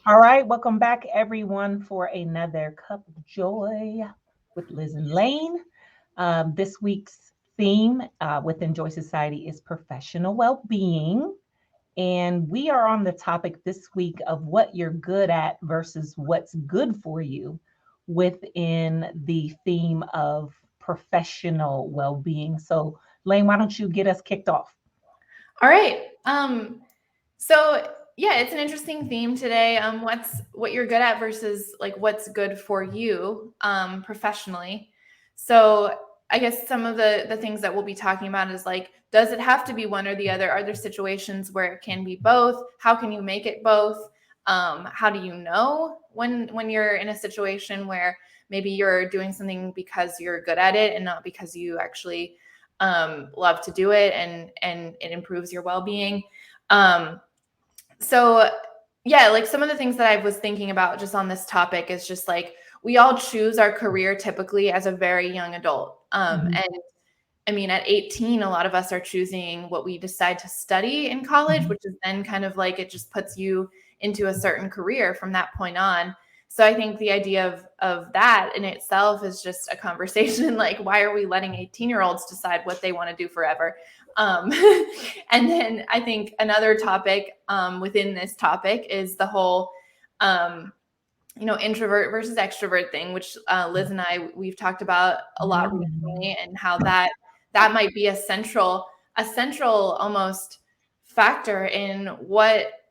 All right, welcome back, everyone, for another cup of joy with Liz and Lane. This week's theme within Joy Society is professional well being. And we are on the topic this week of what you're good at versus what's good for you within the theme of professional well being. So, Lane, why don't you get us kicked off? All right. So yeah, it's an interesting theme today. What you're good at versus like what's good for you professionally. So I guess some of the things that we'll be talking about is like, does it have to be one or the other? Are there situations where it can be both? How can you make it both? How do you know when you're in a situation where maybe you're doing something because you're good at it and not because you actually love to do it and it improves your well-being. Um, so yeah, like some of the things that I was thinking about just on this topic is just like we all choose our career typically as a very young adult. Mhm, And I mean, at 18, a lot of us are choosing what we decide to study in college, mhm, which is then kind of like it just puts you into a certain career from that point on. So I think the idea of that in itself is just a conversation like, why are we letting 18-year-olds decide what they want to do forever? Um, and then I think another topic within this topic is the whole introvert versus extrovert thing, which Liz and we've talked about a lot mhm, recently, and how that might be a central almost factor in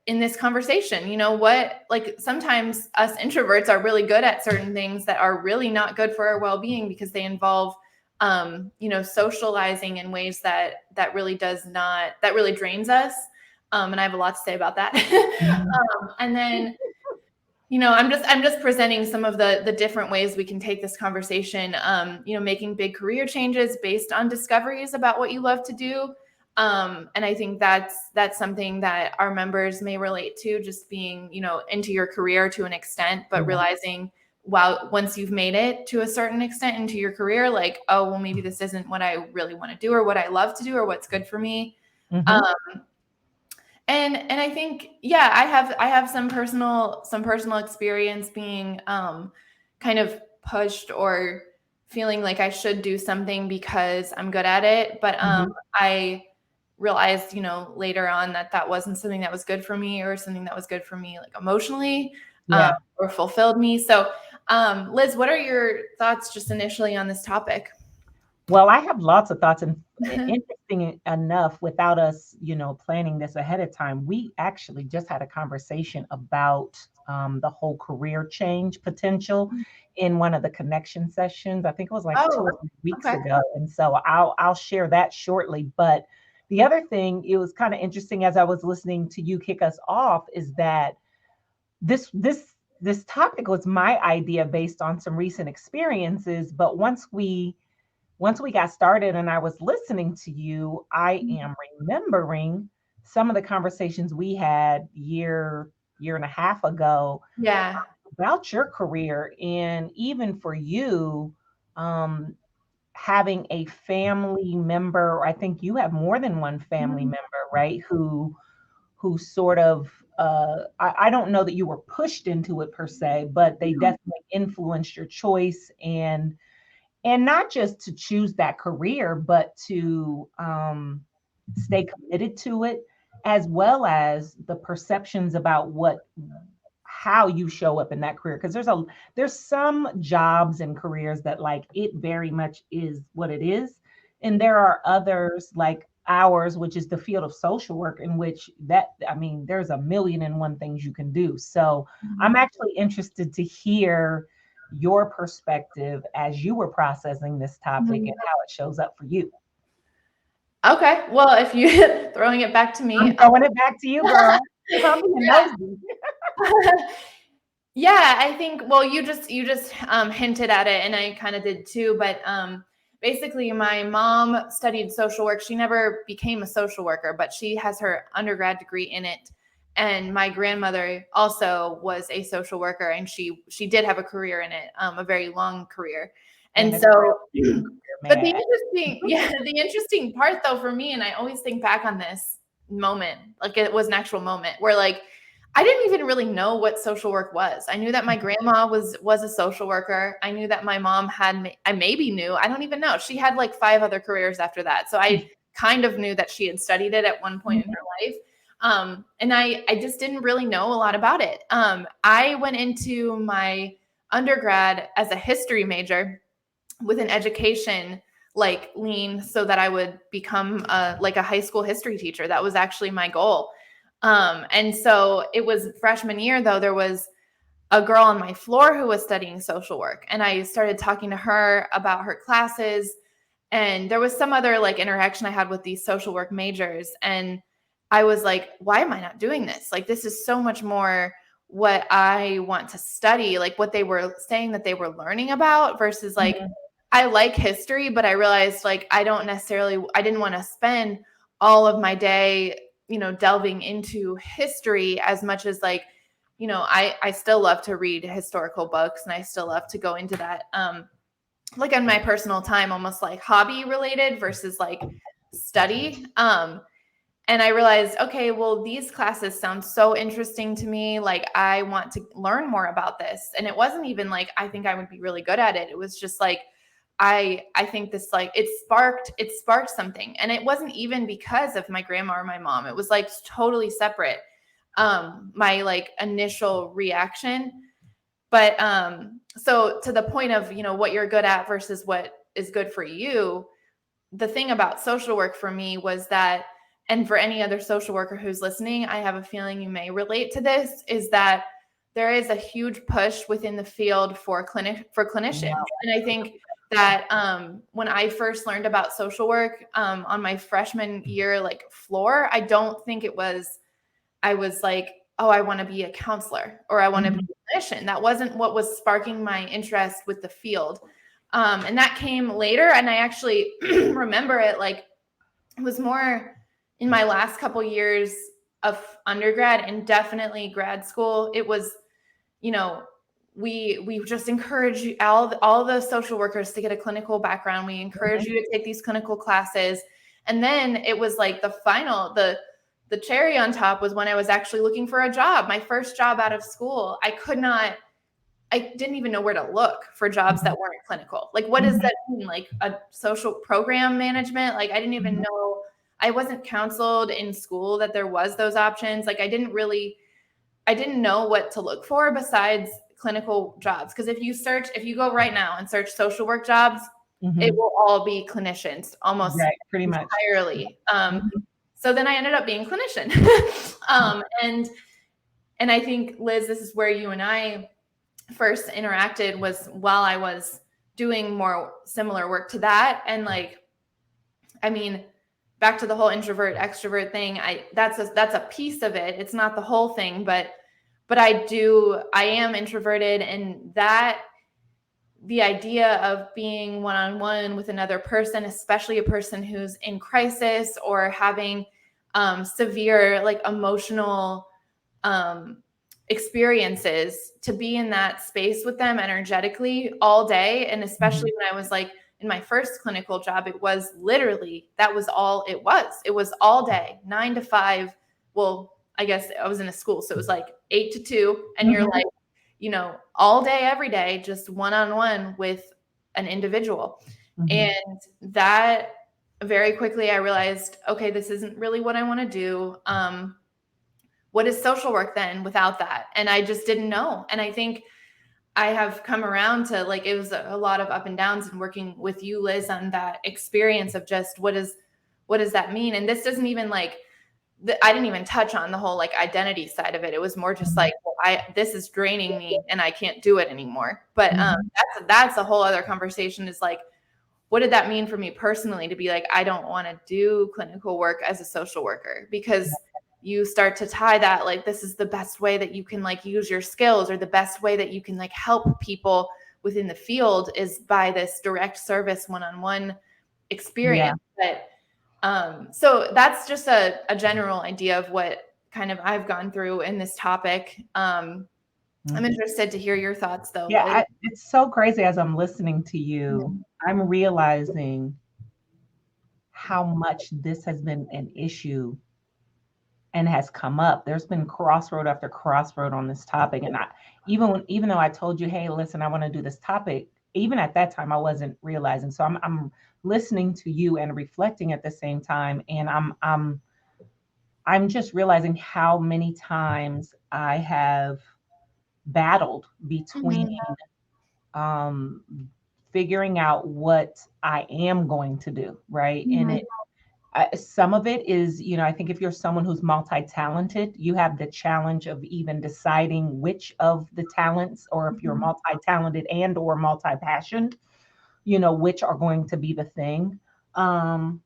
this conversation. What, like, sometimes us introverts are really good at certain things that are really not good for our well-being because they involve socializing in ways that really drains us. And I have a lot to say about that. mhm. And then I'm just presenting some of the different ways we can take this conversation. Making big career changes based on discoveries about what you love to do. And I think that's something that our members may relate to, just being, into your career to an extent, but Yeah. realizing, wow, once you've made it to a certain extent into your career, like, oh, well, maybe this isn't what I really want to do or what I love to do or what's good for me. Um, Mhm. and I think, yeah, I have some personal experience being kind of pushed or feeling like I should do something because I'm good at it, but Mhm. I realized, later on that wasn't something that was good for me or something that was good for me, like, emotionally, Yeah. or fulfilled me. So Liz, what are your thoughts just initially on this topic? Well, I have lots of thoughts, and interesting enough, without us, planning this ahead of time, we actually just had a conversation about the whole career change potential in one of the connection sessions. I think it was like Oh, 2 or 3 weeks okay. ago, and so I'll share that shortly. But the other thing, it was kind of interesting as I was listening to you kick us off, is that this topic was my idea based on some recent experiences, but once we got started and I was listening to you, I am remembering some of the conversations we had year and a half ago Yeah. about your career, and even for you, um, having a family member, or I think you have more than one family Mhm. member, right? Who sort of I don't know that you were pushed into it per se, but they definitely influenced your choice, and not just to choose that career, but to stay committed to it, as well as the perceptions about how you show up in that career. Because there's some jobs and careers that, like, it very much is what it is, and there are others like ours, which is the field of social work, in which that, I mean, there's a million and one things you can do. So I'm Mhm. actually interested to hear your perspective as you were processing this topic and Mhm. how it shows up for you. Okay. Well, if you throwing it back to me, I'm throwing it back to you, girl, because I'm being nosy. yeah. Yeah, I think, well, you just hinted at it, and I kind of did too. But basically, my mom studied social work. She never became a social worker, but she has her undergrad degree in it. And my grandmother also was a social worker, and she did have a career in it, a very long career. And And a so, career, may but I add. the interesting part though for me, and I always think back on this moment, like it was an actual moment where, like, I didn't even really know what social work was. I knew that my grandma was a social worker. I knew that my mom I maybe knew, I don't even know. She had like 5 other careers after that. So I kind of knew that she had studied it at one point in her life. And I just didn't really know a lot about it. I went into my undergrad as a history major with an education like lean so that I would become like a high school history teacher. That was actually my goal. And so it was freshman year, though, there was a girl on my floor who was studying social work. And I started talking to her about her classes. And there was some other like interaction I had with these social work majors. And I was like, why am I not doing this? Like, this is so much more what I want to study, like what they were saying that they were learning about versus like, I like history, but I realized like I didn't want to spend all of my day, delving into history as much as like, I still love to read historical books and I still love to go into that like in my personal time, almost like hobby related versus like study. And I realized, okay, well, these classes sound so interesting to me. Like, I want to learn more about this. And it wasn't even like, I think I would be really good at it. It was just like, I think this, like, it sparked something. And it wasn't even because of my grandma or my mom. It was like totally separate. My like initial reaction. But so to the point of, what you're good at versus what is good for you, the thing about social work for me was that, and for any other social worker who's listening, I have a feeling you may relate to this, is that there is a huge push within the field for clinicians. And I think that when I first learned about social work on my freshman year, like floor, I don't think I was like, oh, I want to be a counselor or I want to be a clinician. That wasn't what was sparking my interest with the field. And that came later. And I actually remember it like, it was more in my last couple years of undergrad and definitely grad school. It was, we just encourage you, all the social workers to get a clinical background. We encourage you to take these clinical classes. And then it was like the cherry on top was when I was actually looking for a job, my first job out of school. I didn't even know where to look for jobs that weren't clinical. Like, what does that mean? Like a social program management? Like, I didn't even know, I wasn't counseled in school that there was those options. Like, I didn't know what to look for besides clinical jobs. Because if you go right now and search social work jobs, it will all be clinicians almost pretty much entirely. So then I ended up being a clinician. And I think, Liz, this is where you and I first interacted, was while I was doing more similar work to that. And like, I mean, back to the whole introvert extrovert thing, that's a piece of it. It's not the whole thing, but I am introverted, and that the idea of being one-on-one with another person, especially a person who's in crisis or having severe like emotional experiences, to be in that space with them energetically all day. And especially when I was like in my first clinical job, it was literally, that was all it was. It was all day, 9 to 5. Well, I guess I was in a school, so it was like 8 to 2. And you're like, all day, every day, just one-on-one with an individual. And that very quickly I realized, okay, this isn't really what I want to do. What is social work then without that? And I just didn't know. And I think I have come around to, like, it was a lot of up and downs, and working with you, Liz, on that experience of just what does that mean? And this doesn't even like, I didn't even touch on the whole like identity side of it. It was more just like, well, this is draining me and I can't do it anymore. But that's a whole other conversation, is like, what did that mean for me personally to be like, I don't want to do clinical work as a social worker? Because you start to tie that, like, this is the best way that you can like use your skills, or the best way that you can like help people within the field is by this direct service one-on-one experience. But so that's just a general idea of what kind of I've gone through in this topic. I'm interested to hear your thoughts, though. Yeah, it's so crazy as I'm listening to you. I'm realizing how much this has been an issue and has come up. There's been crossroad after crossroad on this topic. And even though I told you, hey, listen, I want to do this topic, even at that time, I wasn't realizing. So I'm listening to you and reflecting at the same time. And I'm just realizing how many times I have battled between Mhm. um, figuring out what I am going to do, right? And Mhm. some of it is, I think if you're someone who's multi-talented, you have the challenge of even deciding which of the talents, or if you're Mhm. multi-talented and or multi-passioned, which are going to be the thing. Um,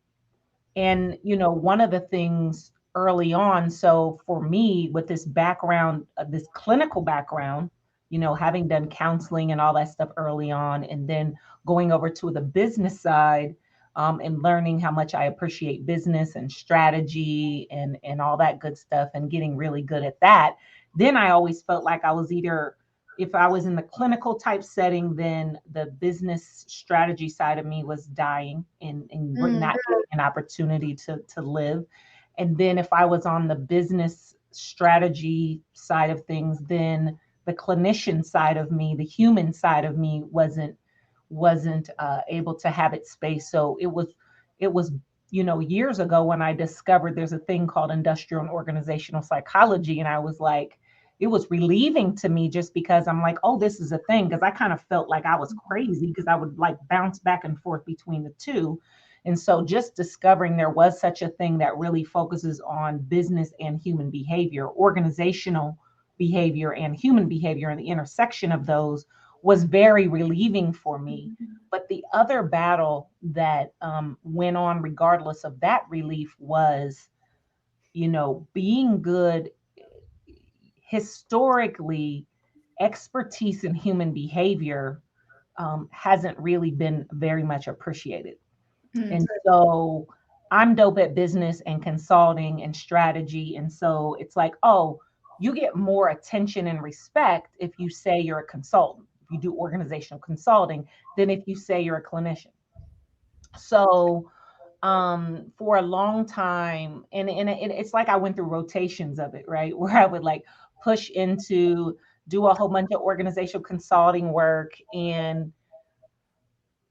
and, one of the things early on, so for me, with this background, this clinical background, having done counseling and all that stuff early on, and then going over to the business side, and learning how much I appreciate business and strategy and all that good stuff, and getting really good at that. Then I always felt like I was either, if I was in the clinical type setting, then the business strategy side of me was dying and Mhm. not getting an opportunity to live. And then if I was on the business strategy side of things, then the clinician side of me, the human side of me wasn't able to have its space. So it was years ago when I discovered there's a thing called industrial and organizational psychology, and I was like, it was relieving to me, just because I'm like, oh, this is a thing, because I kind of felt like I was crazy because I would like bounce back and forth between the two. And so just discovering there was such a thing that really focuses on business and human behavior, organizational behavior and human behavior, and the intersection of those was very relieving for me. But the other battle that went on, regardless of that relief, was, being good historically. Expertise in human behavior hasn't really been very much appreciated. Mhm. And so I'm dope at business and consulting and strategy. And so it's like, oh, you get more attention and respect if you say you're a consultant, if you do organizational consulting, than if you say you're a clinician. So for a long time, and it's like I went through rotations of it, right? Where I would like push into do a whole bunch of organizational consulting work. And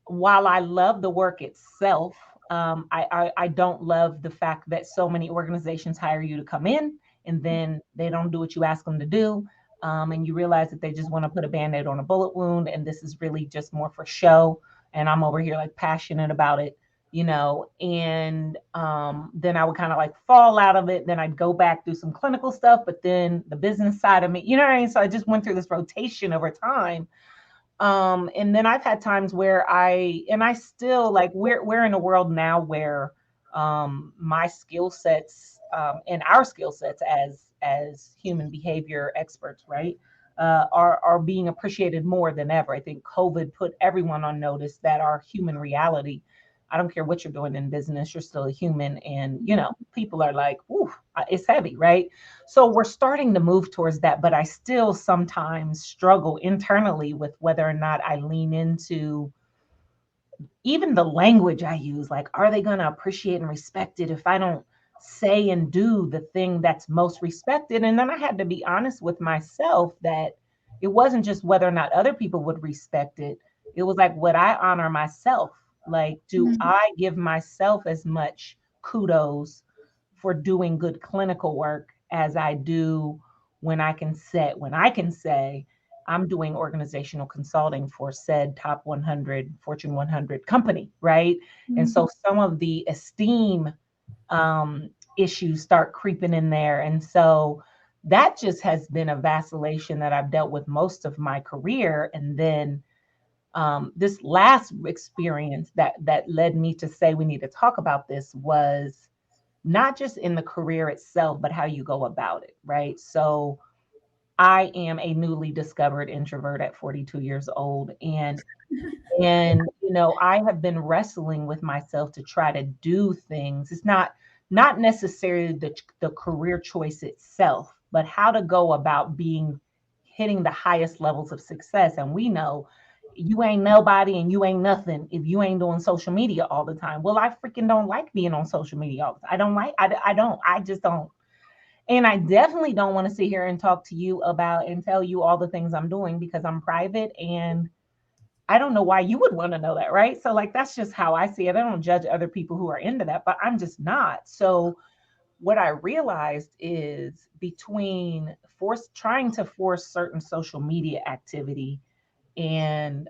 while I love the work itself, I don't love the fact that so many organizations hire you to come in and then they don't do what you ask them to do. And you realize that they just want to put a band-aid on a bullet wound, and this is really just more for show. And I'm over here like passionate about it, and then I would kind of like fall out of it. Then I'd go back do some clinical stuff, but then the business side of me, you know what I mean? So I just went through this rotation over time. And then I've had times where I still like, we're in a world now where my skill sets, and our skill sets as human behavior experts, right, are being appreciated more than ever. I think COVID put everyone on notice that our human reality, I don't care what you're doing in business, you're still a human. And people are like, ooh, it's heavy, right? So we're starting to move towards that, but I still sometimes struggle internally with whether or not I lean into even the language I use. Like, are they going to appreciate and respect it if I don't say and do the thing that's most respected? And then I had to be honest with myself that it wasn't just whether or not other people would respect it. It was like, would I honor myself? Like, do Mhm. I give myself as much kudos for doing good clinical work as I do when I can say I'm doing organizational consulting for said top 100 Fortune 100 company, right? And Mhm. so some of the esteem issues start creeping in there. And so that just has been a vacillation that I've dealt with most of my career. And then this last experience that led me to say we need to talk about this was not just in the career itself, but how you go about it, right? So I am a newly discovered introvert at 42 years old. And I have been wrestling with myself to try to do things. It's not necessarily the career choice itself, but how to go about hitting the highest levels of success. And we know you ain't nobody and you ain't nothing if you ain't doing social media all the time. Well, I freaking don't like being on social media all the time. I don't like, I don't, I just don't. And I definitely don't want to sit here and talk to you about and tell you all the things I'm doing because I'm private, and I don't know why you would want to know that, right? So like that's just how I see it. I don't judge other people who are into that, but I'm just not. So what I realized is between trying to force certain social media activity and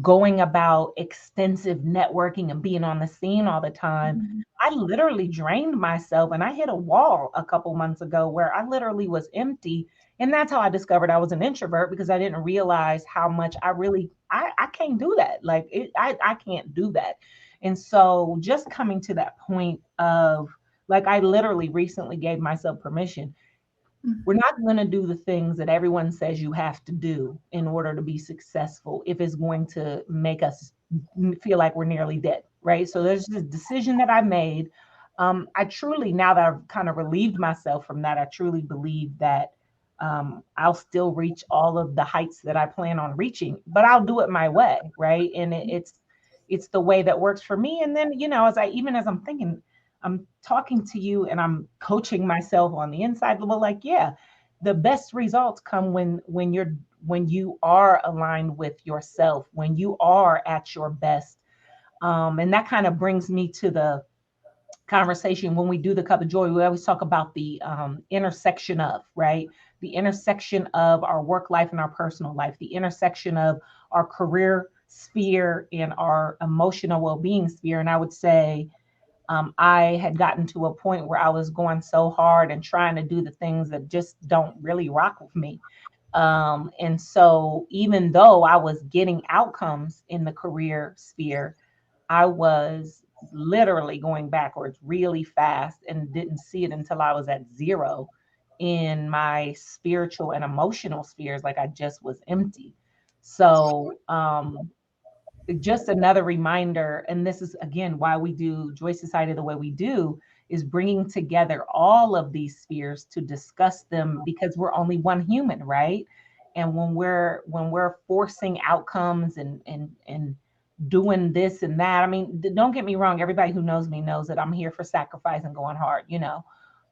going about extensive networking and being on the scene all the time, I literally drained myself, and I hit a wall a couple months ago where I literally was empty. And that's how I discovered I was an introvert, because I didn't realize how much I can't do that. Like I can't do that. And so just coming to that point of like, I literally recently gave myself permission. We're not going to do the things that everyone says you have to do in order to be successful if it's going to make us feel like we're nearly dead, right? So there's this decision that I made. I truly, now that I've kind of relieved myself from that, I truly believe that I'll still reach all of the heights that I plan on reaching, but I'll do it my way, right? And it's the way that works for me. And then, as I'm thinking, I'm talking to you and I'm coaching myself on the inside. Well, like, yeah, the best results come when you are aligned with yourself, when you are at your best. And that kind of brings me to the conversation when we do the cup of joy. We always talk about the intersection of, right? The intersection of our work life and our personal life, the intersection of our career sphere and our emotional well-being sphere. And I would say, I had gotten to a point where I was going so hard and trying to do the things that just don't really rock with me. And so even though I was getting outcomes in the career sphere, I was literally going backwards really fast and didn't see it until I was at zero in my spiritual and emotional spheres. Like I just was empty. So, just another reminder, and this is again why we do Joy Society the way we do, is bringing together all of these spheres to discuss them, because we're only one human, right? And when we're forcing outcomes and doing this and that, I mean, don't get me wrong, everybody who knows me knows that I'm here for sacrifice and going hard,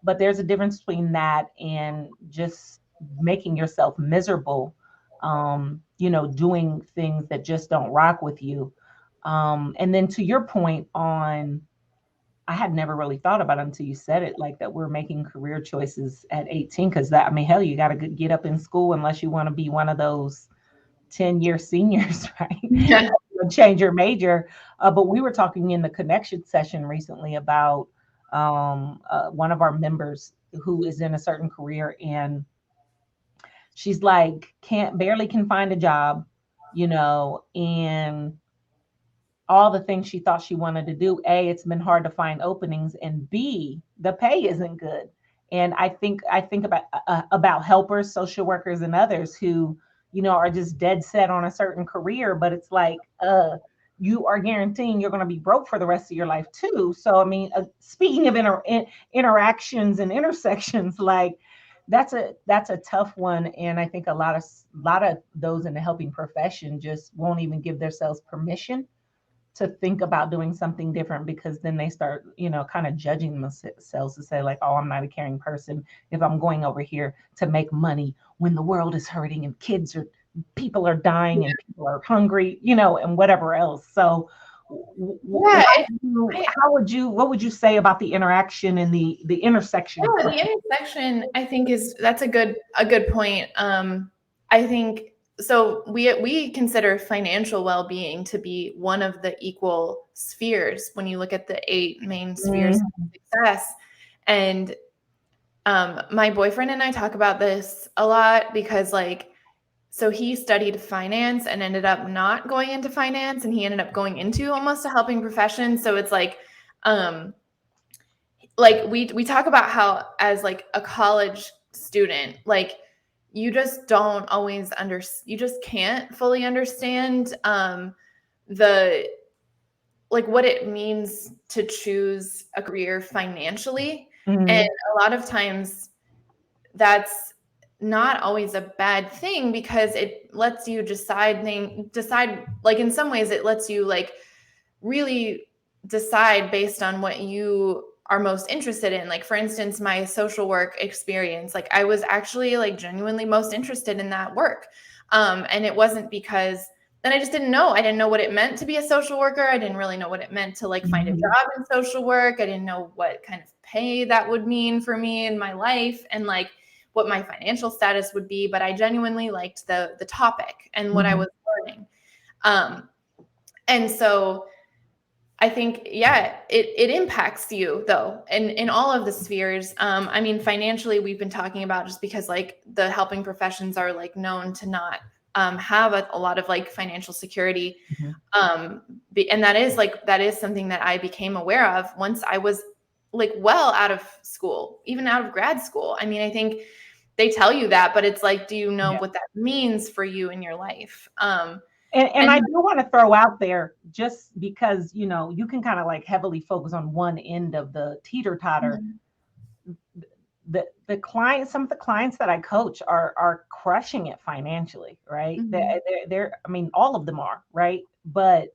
but there's a difference between that and just making yourself miserable, doing things that just don't rock with you. And then to your point on, I had never really thought about it until you said it, like that we're making career choices at 18, because that, I mean, hell, you got to get up in school unless you want to be one of those 10-year seniors, right? Yeah. Change your major. But we were talking in the connection session recently about one of our members who is in a certain career, and she's like, barely can find a job, and all the things she thought she wanted to do. A, it's been hard to find openings, and B, the pay isn't good. And I think about helpers, social workers, and others who, are just dead set on a certain career, but it's like, you are guaranteeing you're going to be broke for the rest of your life too. So I mean, speaking of interactions and intersections, like that's a tough one. And I think a lot of those in the helping profession just won't even give themselves permission to think about doing something different, because then they start, kind of judging themselves to say like, oh, I'm not a caring person if I'm going over here to make money when the world is hurting and people are dying and people are hungry, and whatever else. So Yeah, what would you say about the interaction and the intersection? Yeah, the intersection, I think that's a good point. I think so. We consider financial well-being to be one of the equal spheres when you look at the 8 main spheres of success. And my boyfriend and I talk about this a lot because, like, so he studied finance and ended up not going into finance, and he ended up going into almost a helping profession. So it's like we talk about how, as like a college student, like you just don't always you just can't fully understand the like what it means to choose a career financially. And a lot of times that's not always a bad thing, because it lets you decide, like in some ways it lets you like really decide based on what you are most interested in. Like, for instance, my social work experience, like I was actually like genuinely most interested in that work. And it wasn't because then I just didn't know. I didn't know what it meant to be a social worker. I didn't really know what it meant to like find a job in social work. I didn't know what kind of pay that would mean for me in my life and like what my financial status would be. But I genuinely liked the topic and what I was learning. And so I think, yeah, it impacts you though, in all of the spheres. I mean, financially, we've been talking about just because like the helping professions are like known to not have a lot of like financial security. And that is something that I became aware of once I was like well out of school, even out of grad school. I mean, I think they tell you that, but it's like, do you know what that means for you in your life? And I do want to throw out there, just because, you know, you can kind of like heavily focus on one end of the teeter-totter. The clients, some of the clients that I coach are crushing it financially, right? They're I mean, all of them are, right? But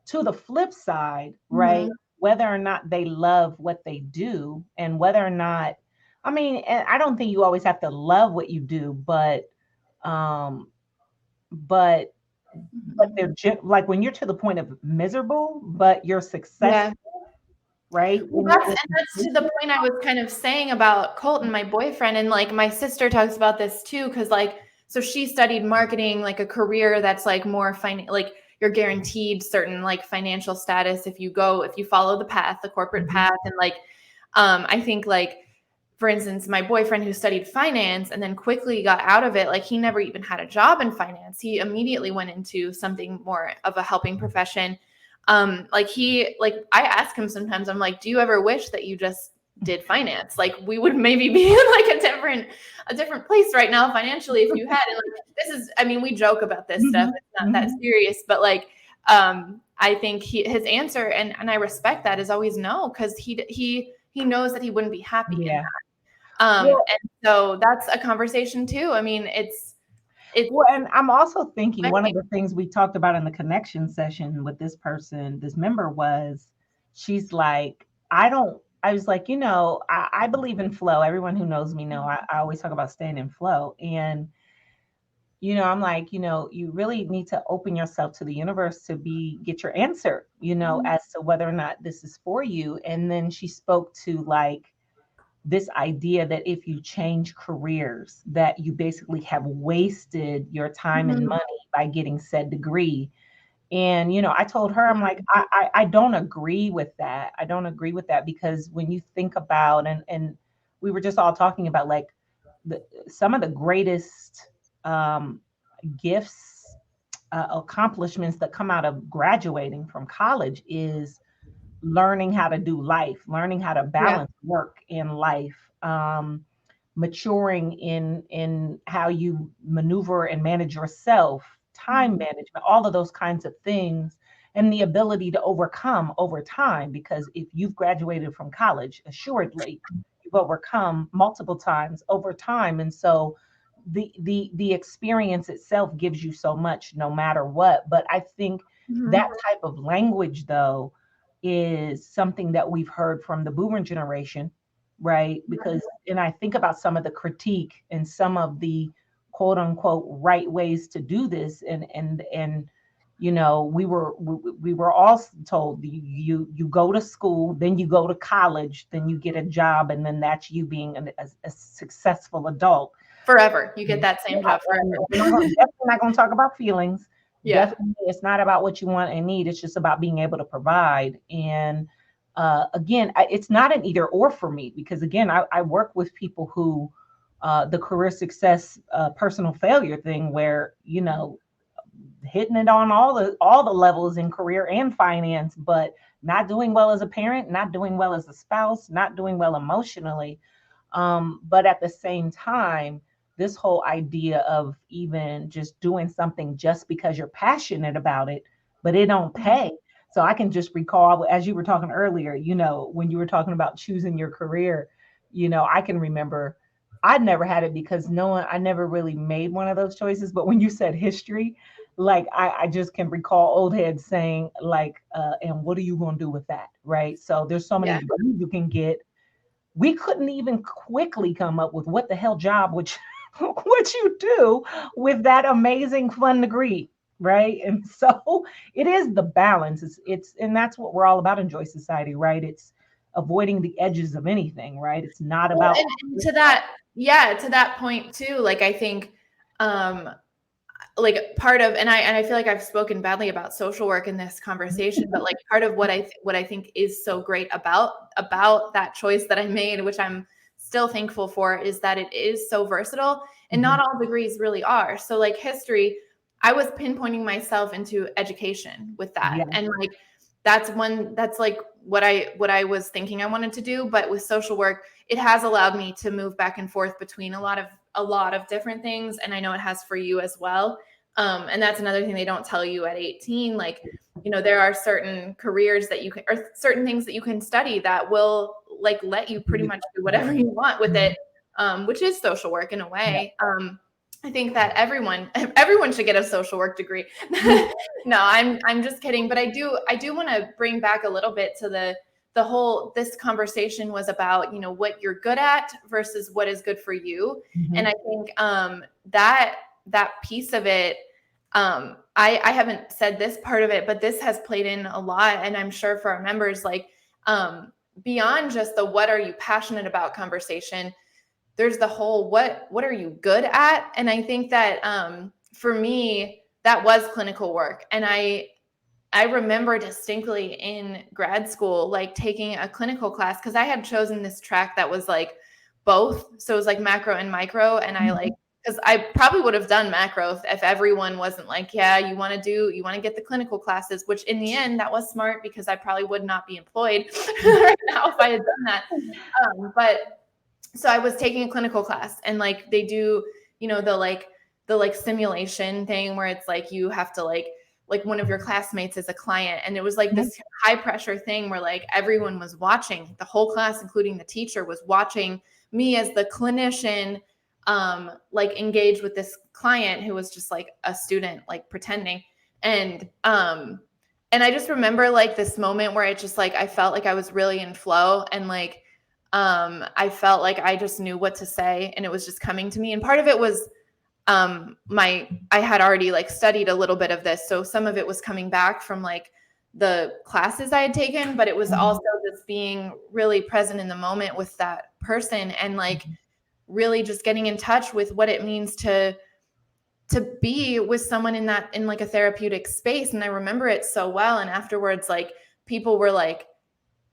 to the flip side, right? Whether or not they love what they do and whether or not, I mean, and I don't think you always have to love what you do, but they're like when you're to the point of miserable, but you're successful, right? Well, that's to the point I was kind of saying about Colton, my boyfriend, and like my sister talks about this too, because like, so she studied marketing, like a career that's like more like you're guaranteed certain like financial status if you follow the path, the corporate path, and like, I think like, for instance, my boyfriend who studied finance and then quickly got out of it, like he never even had a job in finance. He immediately went into something more of a helping profession. Like I ask him sometimes, I'm like, do you ever wish that you just did finance? Like we would maybe be in like a different place right now financially if you had. And like, this is, I mean, we joke about this stuff. It's not that serious, but like, I think his answer, and I respect that, is always no, because he knows that he wouldn't be happy in that. And so that's a conversation too. I mean, it's well, and I'm also thinking one of the things we talked about in the connection session with this person, this member, was she's like, I was like, you know, I believe in flow. Everyone who knows me know I always talk about staying in flow. And, you know, I'm like, you know, you really need to open yourself to the universe to get your answer, you know, as to whether or not this is for you. And then she spoke to like, this idea that if you change careers, that you basically have wasted your time and money by getting said degree. And, you know, I told her, I'm like, I don't agree with that. I don't agree with that, because when you think about, and we were just all talking about like some of the greatest gifts, accomplishments that come out of graduating from college is learning how to do life, learning how to balance work and life, maturing in how you maneuver and manage yourself, time management, all of those kinds of things, and the ability to overcome over time. Because if you've graduated from college, assuredly, you've overcome multiple times over time. And so the experience itself gives you so much no matter what. But I think that type of language, though, is something that we've heard from the boomer generation, right? Because, and I think about some of the critique and some of the quote unquote right ways to do this, and you know, we were all told you go to school, then you go to college, then you get a job, and then that's you being a successful adult forever. You get that same job forever. We're definitely not going to talk about feelings. Definitely, it's not about what you want and need. It's just about being able to provide. And again, it's not an either or for me, because again, I work with people who the career success, personal failure thing, where, you know, hitting it on all the levels in career and finance, but not doing well as a parent, not doing well as a spouse, not doing well emotionally. But at the same time, this whole idea of even just doing something just because you're passionate about it, but it don't pay. So I can just recall, as you were talking earlier, you know, when you were talking about choosing your career, you know, I can remember I'd never had it because I never really made one of those choices. But when you said history, like I just can recall old heads saying like, and what are you going to do with that? Right. So there's so many Yeah. degrees you can get. We couldn't even quickly come up with what the hell job would you, what you do with that amazing fun degree. Right. And so it is the balance. And that's what we're all about in Joy Society, right? It's avoiding the edges of anything, right? It's not Well, about and to that, yeah, to that point too, like I think um like part of, and I feel like I've spoken badly about social work in this conversation, but like part of what I think is so great about that choice that I made, which I'm still thankful for, is that it is so versatile, and not all degrees really are. So like history, I was pinpointing myself into education with that, yeah. and like that's like what I was thinking I wanted to do. But with social work, it has allowed me to move back and forth between a lot of different things, and I know it has for you as well. And that's another thing they don't tell you at 18. Like, you know, there are certain careers that you can, or certain things that you can study that will like let you pretty much do whatever you want with it, which is social work in a way. I think that everyone should get a social work degree. No, I'm just kidding. But I do want to bring back a little bit to the whole, this conversation was about, you know, what you're good at versus what is good for you. And I think that piece of it, I haven't said this part of it, but this has played in a lot. And I'm sure for our members, like beyond just the what are you passionate about conversation, there's the whole what are you good at. And I think that for me, that was clinical work. And I remember distinctly in grad school, like taking a clinical class, because I had chosen this track that was like both. So it was like macro and micro. And I like, because I probably would have done macro if everyone wasn't like, yeah, you want to get the clinical classes, which in the end, that was smart, because I probably would not be employed right now if I had done that. But so I was taking a clinical class, and like they do, you know, the simulation thing where it's like you have to like one of your classmates is a client, and it was like this high pressure thing where like everyone was watching, the whole class including the teacher was watching me as the clinician like engage with this client who was just like a student like pretending. And I just remember like this moment where it just like I felt like I was really in flow, and like I felt like I just knew what to say, and it was just coming to me. And part of it was I had already like studied a little bit of this, so some of it was coming back from like the classes I had taken, but it was also just being really present in the moment with that person, and like really just getting in touch with what it means to be with someone in like a therapeutic space. And I remember it so well. And afterwards, like people were like,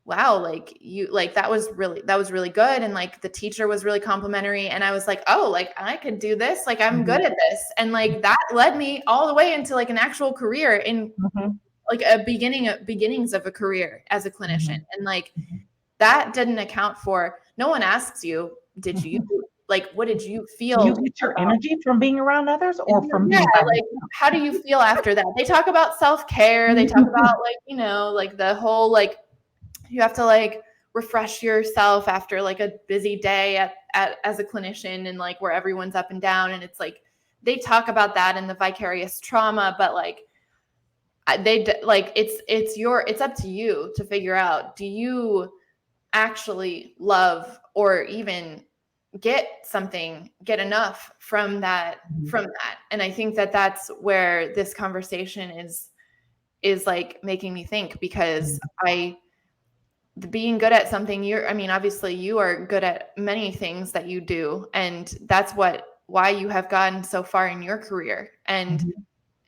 wow, like you, like that was really good. And like the teacher was really complimentary. And I was like, oh, like I could do this. Like I'm good at this. And like that led me all the way into like an actual career in like beginnings of a career as a clinician. And like that didn't account for, no one asks you, did you like, what did you feel? Do you get your energy from being around others, or from being like how do you feel after that? They talk about self-care. They talk about like, you know, like the whole like you have to like refresh yourself after like a busy day at as a clinician, and like where everyone's up and down, and it's like they talk about that and the vicarious trauma, but like it's up to you to figure out, do you actually love or even get enough from that. And I think that that's where this conversation is like making me think, because being good at something, obviously you are good at many things that you do, and that's why you have gotten so far in your career. And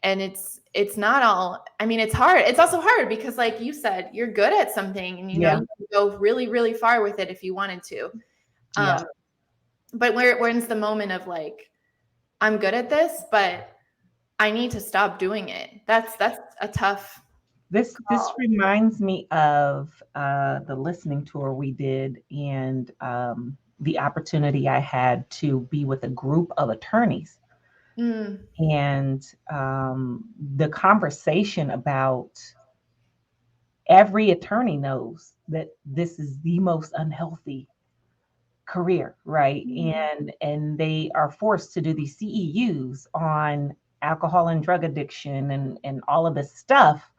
it's not all, it's hard. It's also hard because like you said, you're good at something, and you know you can go really, really far with it if you wanted to. But when's the moment of like, I'm good at this, but I need to stop doing it? That's a tough. This reminds me of the listening tour we did, and the opportunity I had to be with a group of attorneys. And the conversation about, every attorney knows that this is the most unhealthy career, right? And they are forced to do these CEUs on alcohol and drug addiction and all of this stuff.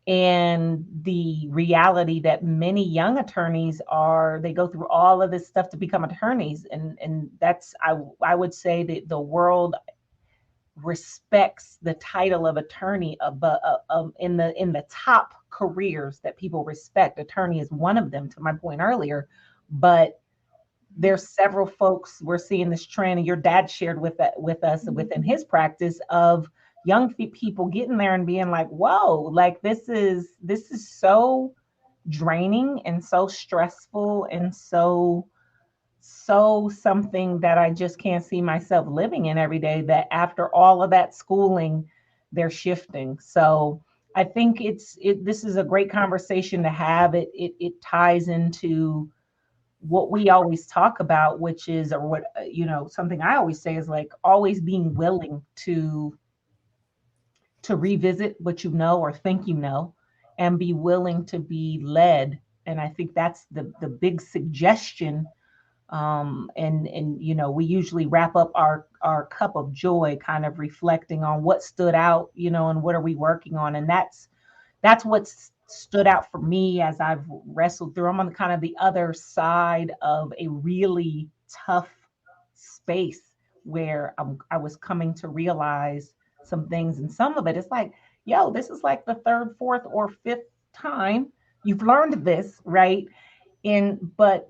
And the reality that many young attorneys they go through all of this stuff to become attorneys. And that's, I would say that the world respects the title of attorney in the top careers that people respect. Attorney is one of them, to my point earlier. But there's several folks, we're seeing this trend, and your dad shared with us within his practice, of young people getting there and being like, whoa, like this is so draining and so stressful and so something that I just can't see myself living in every day, that after all of that schooling, they're shifting. So I think this is a great conversation to have. It ties into what we always talk about, which is, or what, something I always say is like always being willing to revisit what you know or think you know, and be willing to be led. And I think that's the big suggestion. And we usually wrap up our cup of joy kind of reflecting on what stood out, and what are we working on. And that's what's stood out for me as I've wrestled through. I'm on kind of the other side of a really tough space where I was coming to realize some things, and some of it is like, yo, this is like the third, fourth, or fifth time you've learned this, right? But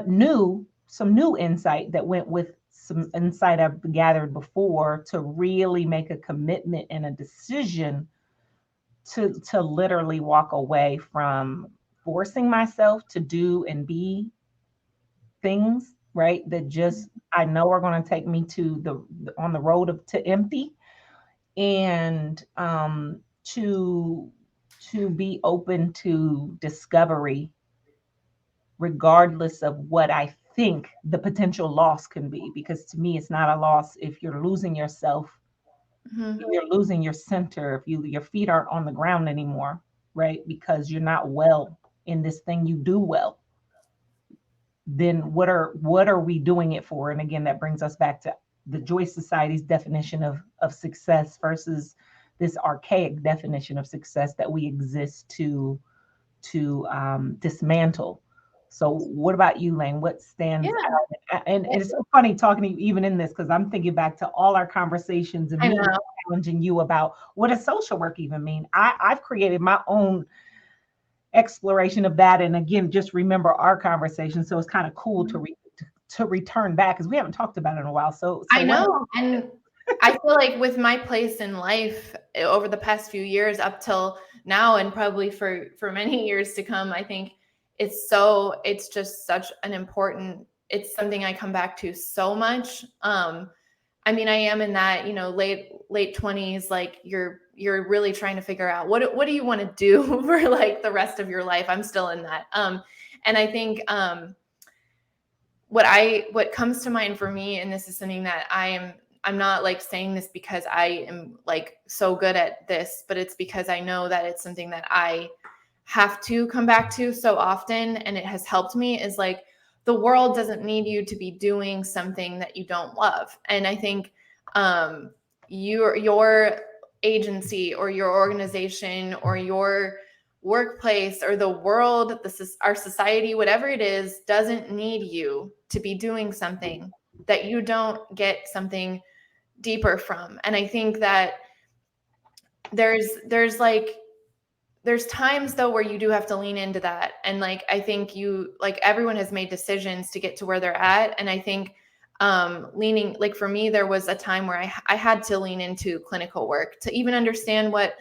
knew some new insight that went with some insight I've gathered before, to really make a commitment and a decision to literally walk away from forcing myself to do and be things, right, that just I know are going to take me to on the road to empty, and to be open to discovery, regardless of what I think the potential loss can be. Because to me, it's not a loss if you're losing yourself. Mm-hmm. If you're losing your center, if your feet aren't on the ground anymore, right? Because you're not well in this thing you do well. Then what are we doing it for? And again, that brings us back to the Joyce Society's definition of success versus this archaic definition of success that we exist to dismantle. So what about you, Lane? What stands out? And it's so funny talking to you even in this, because I'm thinking back to all our conversations and me challenging you about what does social work even mean? I've created my own exploration of that. And again, just remember our conversation. So it's kind of cool to return back, because we haven't talked about it in a while. So I know. And I feel like with my place in life over the past few years up till now, and probably for many years to come, I think it's just such an important, it's something I come back to so much. I mean, I am in that, late 20s, like you're really trying to figure out what do you want to do for like the rest of your life. I'm still in that. And I think what comes to mind for me, and this is something that I'm not like saying this because I am like so good at this, but it's because I know that it's something that I have to come back to so often, and it has helped me, is like, the world doesn't need you to be doing something that you don't love. And I think your agency or your organization or your workplace or the world, our society, whatever it is, doesn't need you to be doing something that you don't get something deeper from. And I think that there's times though where you do have to lean into that. And like, I think everyone has made decisions to get to where they're at. And I think leaning, like for me, there was a time where I had to lean into clinical work to even understand what,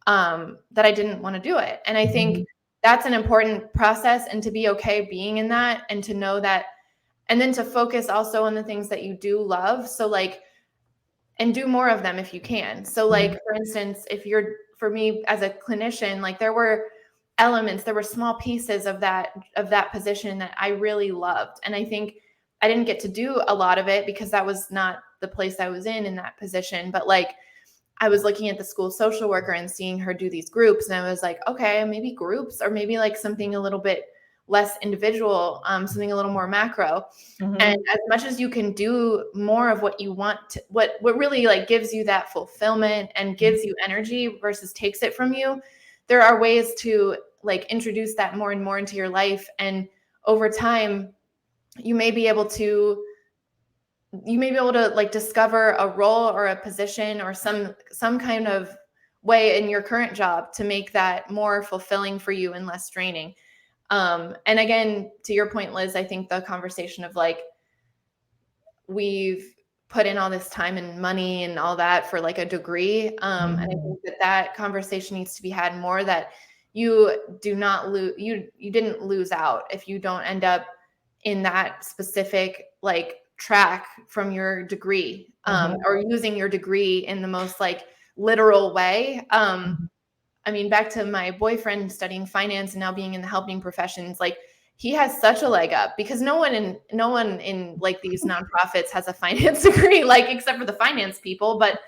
that I didn't want to do it. And I think that's an important process, and to be okay being in that, and to know that, and then to focus also on the things that you do love. So like, and do more of them if you can. So like, for instance, for me as a clinician, like there were small pieces of that position that I really loved. And I think I didn't get to do a lot of it because that was not the place I was in that position. But like, I was looking at the school social worker and seeing her do these groups. And I was like, okay, maybe groups, or maybe like something a little bit less individual, something a little more macro. Mhm. And as much as you can do more of what you want to, what really like gives you that fulfillment and gives you energy versus takes it from you, there are ways to like introduce that more and more into your life. And over time, you may be able to like discover a role or a position or some kind of way in your current job to make that more fulfilling for you and less draining. And again, to your point, Liz, I think the conversation of like, we've put in all this time and money and all that for like a degree. And I think that conversation needs to be had more, that you do not lose, you didn't lose out if you don't end up in that specific like track from your degree, or using your degree in the most like literal way. I mean, back to my boyfriend studying finance and now being in the helping professions, like he has such a leg up because no one in like these nonprofits has a finance degree, like except for the finance people. But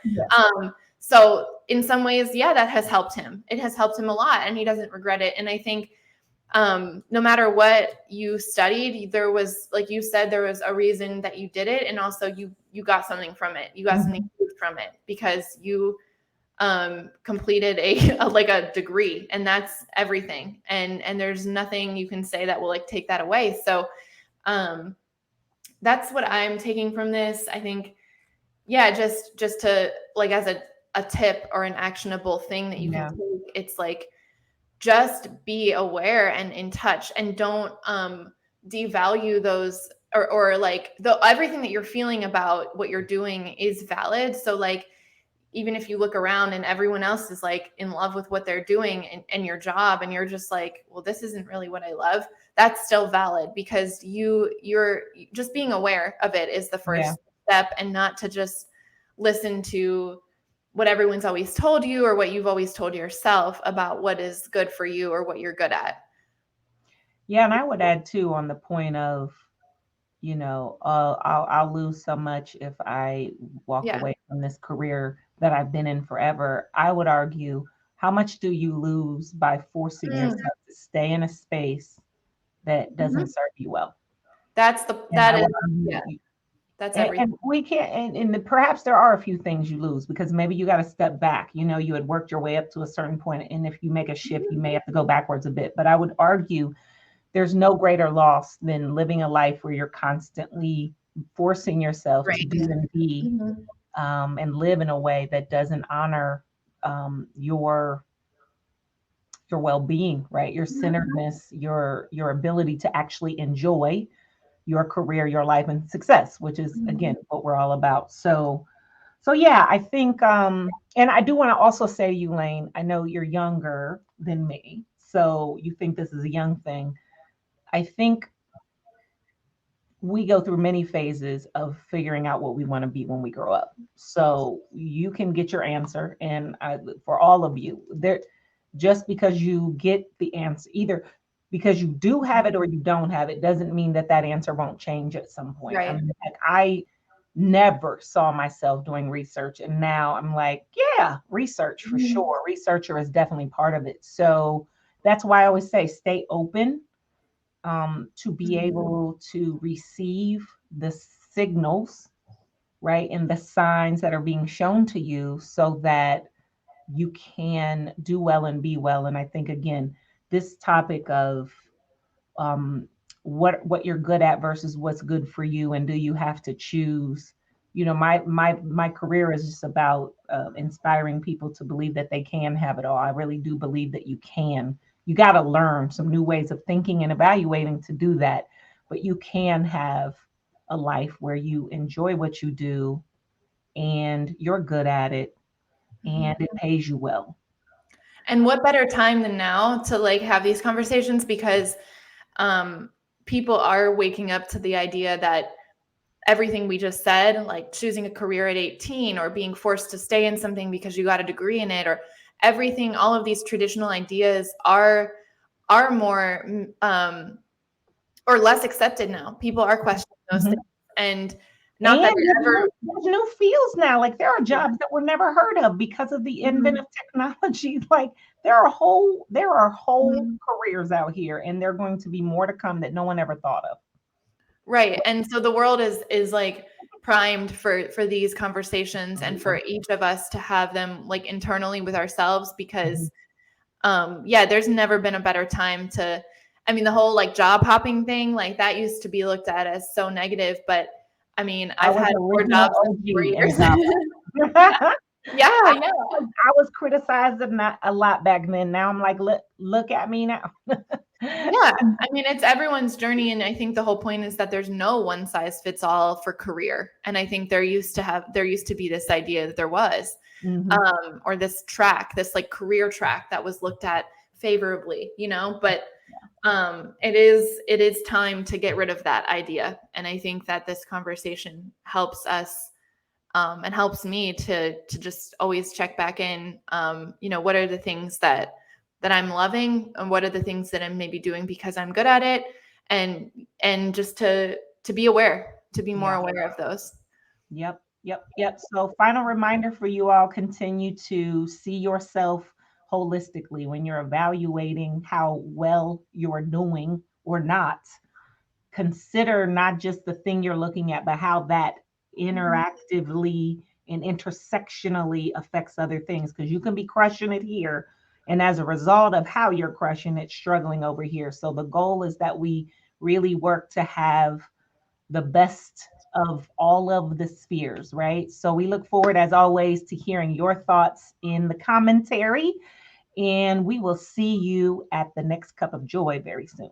so in some ways, yeah, that has helped him. It has helped him a lot and he doesn't regret it. And I think no matter what you studied, there was, like you said, there was a reason that you did it. And also you got something from it. You got something from it because you completed a like a degree, and that's everything. And there's nothing you can say that will like take that away. So that's what I'm taking from this. I think, yeah, just to like as a tip or an actionable thing that you can take, it's like, just be aware and in touch, and don't devalue those or like everything that you're feeling about what you're doing is valid. So like, even if you look around and everyone else is like in love with what they're doing and your job, and you're just like, well, this isn't really what I love, that's still valid, because you're just being aware of it is the first step, and not to just listen to what everyone's always told you or what you've always told yourself about what is good for you or what you're good at. Yeah. And I would add too, on the point of, I'll lose so much if I walk away from this career that I've been in forever. I would argue, how much do you lose by forcing yourself to stay in a space that doesn't serve you well? That's everything. And we can't, and perhaps there are a few things you lose because maybe you got to step back. You had worked your way up to a certain point, and if you make a shift, you may have to go backwards a bit. But I would argue there's no greater loss than living a life where you're constantly forcing yourself to do and be, and live in a way that doesn't honor your well-being, right? Your centeredness, your ability to actually enjoy your career, your life, and success, which is again what we're all about. So yeah, I think, and I do want to also say to you, Lane, I know you're younger than me, so you think this is a young thing. I think we go through many phases of figuring out what we want to be when we grow up. So you can get your answer, and for all of you, there, just because you get the answer, either because you do have it or you don't have it, doesn't mean that answer won't change at some point. Right. I mean, I never saw myself doing research, and now I'm like, yeah, research for sure. Researcher is definitely part of it. So that's why I always say stay open. To be able to receive the signals, right, and the signs that are being shown to you so that you can do well and be well. And I think, again, this topic of what you're good at versus what's good for you, and do you have to choose? My career is just about inspiring people to believe that they can have it all. I really do believe that you can. You got to learn some new ways of thinking and evaluating to do that. But you can have a life where you enjoy what you do and you're good at it and it pays you well. And what better time than now to like have these conversations, because people are waking up to the idea that everything we just said, like choosing a career at 18 or being forced to stay in something because you got a degree in it, or everything, all of these traditional ideas are more or less accepted now. People are questioning those things, and Not that And it ever. there's new fields now. Like there are jobs that were never heard of because of the Mhm. inventive technology. Like there are whole Mhm. careers out here, and there are going to be more to come that no one ever thought of. Right. And so the world is like primed for these conversations and for each of us to have them like internally with ourselves because yeah, there's never been a better time to, I mean, the whole like job hopping thing, like that used to be looked at as so negative, but I mean, I I've was had 4 original jobs in 4 OG in years. job. Yeah, I yeah. I was criticized a lot back then. Now I'm like, look at me now. Yeah, I mean, it's everyone's journey, and I think the whole point is that there's no one size fits all for career. And I think there used to be this idea that there was, Mhm. or this track, this like career track that was looked at favorably, you know. But it is time to get rid of that idea, and I think that this conversation helps us. And helps me to just always check back in. You know, what are the things that I'm loving, and what are the things that I'm maybe doing because I'm good at it, and just to be aware, to be more Yeah. aware of those. Yep. Yep. Yep. So, final reminder for you all, continue to see yourself holistically when you're evaluating how well you're doing or not. Consider not just the thing you're looking at, but how that interactively and intersectionally affects other things. Because you can be crushing it here. And as a result of how you're crushing it, struggling over here. So the goal is that we really work to have the best of all of the spheres, right? So we look forward, as always, to hearing your thoughts in the commentary. And we will see you at the next cup of joy very soon.